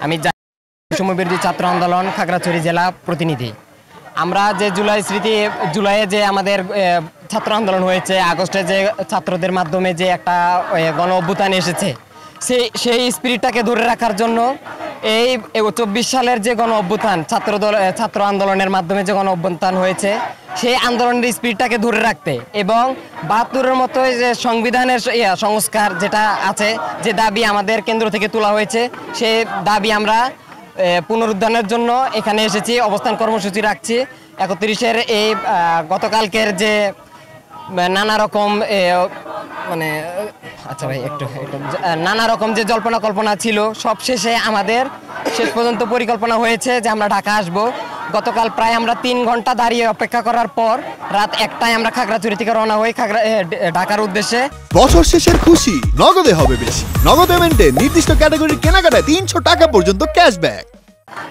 আমি বৈষম্যবিরোধী ছাত্র আন্দোলন খাগড়াছড়ি জেলা প্রতিনিধি। আমরা যে জুলাইয়ে যে আমাদের ছাত্র আন্দোলন হয়েছে, আগস্টে যে ছাত্রদের মাধ্যমে যে একটা গণ অভ্যুত্থান এসেছে, সেই স্পিরিটটাকে ধরে রাখার জন্য এই 24 সালের যে গণ অভ্যুত্থান ছাত্র আন্দোলনের মাধ্যমে যে গণ অভ্যুত্থান হয়েছে, সেই আন্দোলনের স্পিরিটটাকে ধরে রাখতে এবং 72-এর মতো যে সংবিধানের সংস্কার যেটা আছে, যে দাবি আমাদের কেন্দ্র থেকে তোলা হয়েছে, সেই দাবি আমরা পুনরুদ্ধারের জন্য এখানে এসেছি, অবস্থান কর্মসূচি রাখছি। 31-এর এই গতকালকের যে নানা রকম নানা রকম যে জল্পনা কল্পনা ছিল, সব শেষে আমাদের শেষ পর্যন্ত পরিকল্পনা হয়েছে যে আমরা ঢাকা আসব। গতকাল প্রায় আমরা 3 ঘন্টা দাঁড়িয়ে অপেক্ষা করার পর রাত 1টায় আমরা খাগড়াছড়ি থেকে রওনা হই ঢাকার উদ্দেশ্যে। বছর শেষের খুশি নগদে হবে বেশি। নগদ পেমেন্টে নির্দিষ্ট ক্যাটাগরির কেনাকাটায় 300 টাকা পর্যন্ত ক্যাশব্যাক।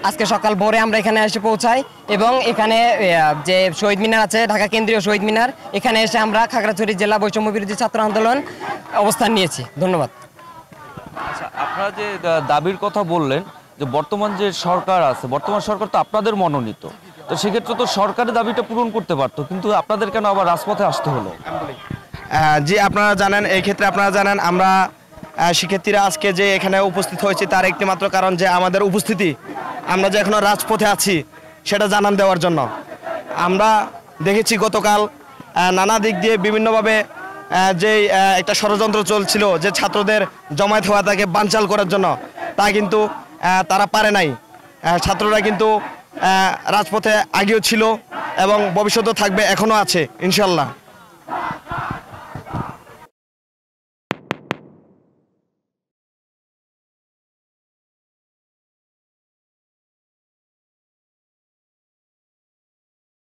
আজকে সকাল ভোরে আমরা এখানে এসে পৌঁছাই এবং এখানে যে শহীদ মিনার আছে, ঢাকা কেন্দ্রীয় শহীদ মিনার, এখানে এসে আমরা খাগড়াছড়ি জেলা বৈষম্যবিরোধী ছাত্র আন্দোলন অবস্থান নিয়েছি। ধন্যবাদ। আচ্ছা, আপনারা যে দাবির কথা বললেন, যে বর্তমান যে সরকার আছে, বর্তমান সরকার তো আপনাদের মনোনীত, তো সেক্ষেত্রে তো সরকারের দাবিটা পূরণ করতে পারতো, কিন্তু আপনাদের কেন আবার রাজপথে আসতে হলো? জি, আপনারা জানেন, এই ক্ষেত্রে আপনারা জানেন আমরা শিক্ষার্থীরা আজকে যে এখানে উপস্থিত হয়েছে তার একটি মাত্র কারণ যে আমাদের উপস্থিতি, আমরা যে এখনো রাজপথে আছি সেটা জানান দেওয়ার জন্য। আমরা দেখেছি গতকাল নানা দিক দিয়ে বিভিন্নভাবে যে একটা ষড়যন্ত্র চলছিল যে ছাত্রদের জমায়েত হওয়া তাকে বানচাল করার জন্য, তা কিন্তু তারা পারে নাই। ছাত্ররা কিন্তু রাজপথে আগেও ছিল এবং ভবিষ্যতেও থাকবে, এখনও আছে ইনশাল্লাহ।